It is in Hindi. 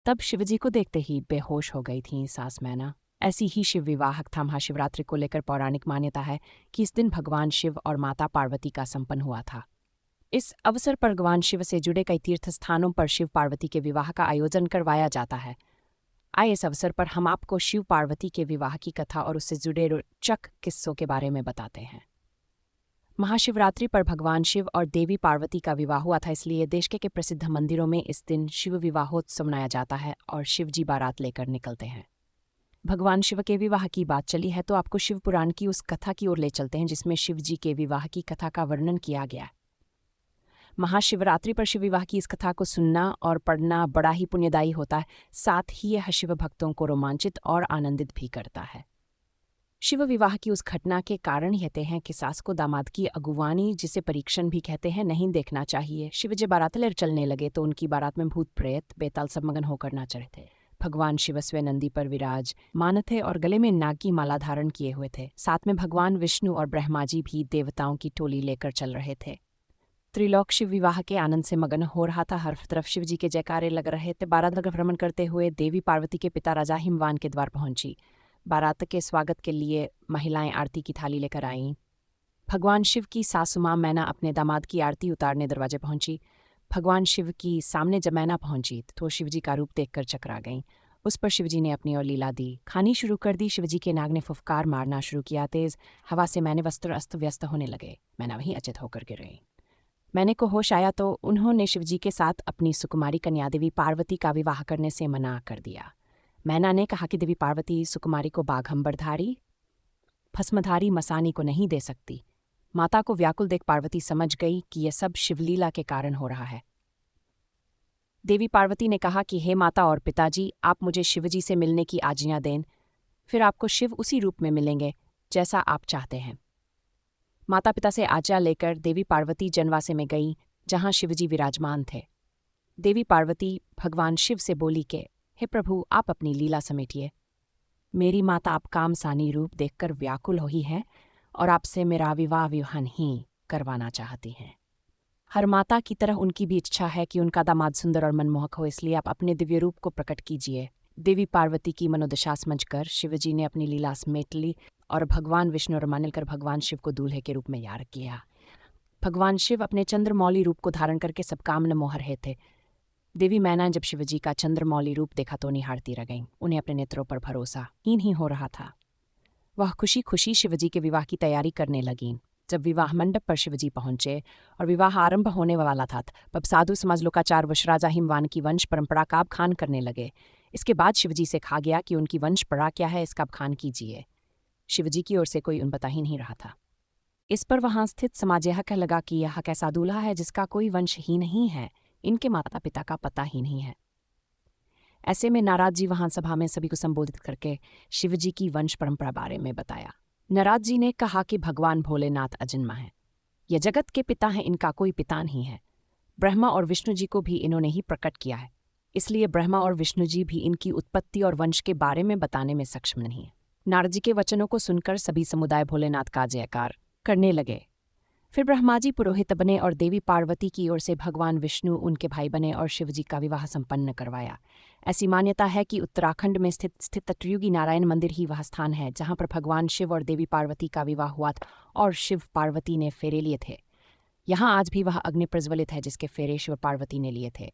तब शिवजी को देखते ही बेहोश हो गई थीं सास मैना। ऐसी ही शिव विवाहक था महाशिवरात्रि को लेकर पौराणिक मान्यता है कि इस दिन भगवान शिव और माता पार्वती का संपन्न हुआ था। इस अवसर पर भगवान शिव से जुड़े कई तीर्थ स्थानों पर शिव पार्वती के विवाह का आयोजन करवाया जाता है। आइए इस अवसर पर हम आपको शिव पार्वती के विवाह की कथा और उससे जुड़े रोचक किस्सों के बारे में बताते हैं। महाशिवरात्रि पर भगवान शिव और देवी पार्वती का विवाह हुआ था, इसलिए देश के प्रसिद्ध मंदिरों में इस दिन शिव विवाहोत्सव मनाया जाता है और शिवजी बारात लेकर निकलते हैं। भगवान शिव के विवाह की बात चली है तो आपको शिव पुराण की उस कथा की ओर ले चलते हैं जिसमें शिवजी के विवाह की कथा का वर्णन किया गया है। महाशिवरात्रि पर शिव विवाह की इस कथा को सुनना और पढ़ना बड़ा ही पुण्यदायी होता है, साथ ही यह शिव भक्तों को रोमांचित और आनंदित भी करता है। शिव विवाह की उस घटना के कारण कहते हैं कि सास को दामाद की अगुवानी, जिसे परीक्षण भी कहते हैं, नहीं देखना चाहिए। शिव जब बारात ले चलने लगे तो उनकी बारात में भूत प्रेत बेताल सब मगन होकर नाच रहे थे। भगवान शिव स्वयं नंदी पर विराजमान थे और गले में नाग की माला धारण किए हुए थे। साथ में भगवान विष्णु और ब्रह्मा जी भी देवताओं की टोली लेकर चल रहे थे। त्रिलोक शिव विवाह के आनंद से मगन हो रहा था। हर तरफ शिव जी के जयकारे लग रहे थे। बारात नगर भ्रमण करते हुए देवी पार्वती के पिता राजा हिमवान के द्वार पहुंची। बारात के स्वागत के लिए महिलाएं आरती की थाली लेकर आईं। भगवान शिव की सासु मां मैना अपने दामाद की आरती उतारने दरवाजे पहुंची। भगवान शिव की सामने जब मैना पहुंची तो शिवजी का रूप देखकर चकरा गईं। उस पर शिवजी ने अपनी ओर लीला दी, खानी शुरू कर दी। शिवजी के नाग ने फुफकार मारना शुरू किया। तेज हवा से मैंने वस्त्र अस्त व्यस्त होने लगे। मैना वहीं अचेत होकर गिर गई। मैंने को होश आया तो उन्होंने शिवजी के साथ अपनी सुकुमारी कन्या देवी पार्वती का विवाह करने से मना कर दिया। मैना ने कहा कि देवी पार्वती सुकुमारी को बाघंबरधारी भस्मधारी मसानी को नहीं दे सकती। माता को व्याकुल देख पार्वती समझ गई कि यह सब शिवलीला के कारण हो रहा है। देवी पार्वती ने कहा कि हे माता और पिताजी, आप मुझे शिवजी से मिलने की आज्ञा दें, फिर आपको शिव उसी रूप में मिलेंगे जैसा आप चाहते हैं। माता पिता से आज्ञा लेकर देवी पार्वती जनवासे में गई जहां शिवजी विराजमान थे। देवी पार्वती भगवान शिव से बोली कि हे प्रभु, आप अपनी लीला समेटिए। मेरी माता आप कामसानी रूप देखकर व्याकुल हुई है और आपसे मेरा विवाह विवाहन ही करवाना चाहती हैं। हर माता की तरह उनकी भी इच्छा है कि उनका दामाद सुंदर और मनमोहक हो, इसलिए आप अपने दिव्य रूप को प्रकट कीजिए। देवी पार्वती की मनोदशा समझकर शिवजी ने अपनी लीला समेट ली और भगवान विष्णु और मानकर भगवान शिव को दूल्हे के रूप में यार किया। भगवान शिव अपने चंद्रमौली रूप को धारण करके सब काम न मोह रहे थे। देवी मैना जब शिवजी का चंद्रमौली रूप देखा तो निहारती रह गईं। उन्हें अपने नेत्रों पर भरोसा हीन ही हो रहा था। वह खुशी खुशी शिवजी के विवाह की तैयारी करने लगीं। जब विवाह मंडप पर शिवजी पहुंचे और विवाह आरंभ होने वाला था तब साधु समाज लोकाचार वश राजा हिमवान की वंश परंपरा का बखान करने लगे। इसके बाद शिवजी से कहा गया कि उनकी वंश परंपरा क्या है, इसका बखान कीजिए। शिवजी की ओर से कोई उन बता ही नहीं रहा था। इस पर वहां स्थित समाज यह कह लगा कि यह कैसा दूल्हा है जिसका कोई वंश ही नहीं है, इनके माता पिता का पता ही नहीं है। ऐसे में नारद जी वहां सभा में सभी को संबोधित करके शिवजी की वंश परंपरा बारे में बताया। नारद जी ने कहा कि भगवान भोलेनाथ अजन्मा है, यह जगत के पिता हैं, इनका कोई पिता नहीं है। ब्रह्मा और विष्णु जी को भी इन्होंने ही प्रकट किया है, इसलिए ब्रह्मा और विष्णु जी भी इनकी उत्पत्ति और वंश के बारे में बताने में सक्षम नहीं है। नारद जी के वचनों को सुनकर सभी समुदाय भोलेनाथ का जयकार करने लगे। फिर ब्रह्मा जी पुरोहित बने और देवी पार्वती की ओर से भगवान विष्णु उनके भाई बने और शिवजी का विवाह संपन्न करवाया। ऐसी मान्यता है कि उत्तराखंड में स्थित तटयुगी नारायण मंदिर ही वह स्थान है जहां पर भगवान शिव और देवी पार्वती का विवाह हुआ था और शिव पार्वती ने फेरे लिए थे। यहाँ आज भी वह अग्नि प्रज्वलित है जिसके फेरे शिव पार्वती ने लिए थे।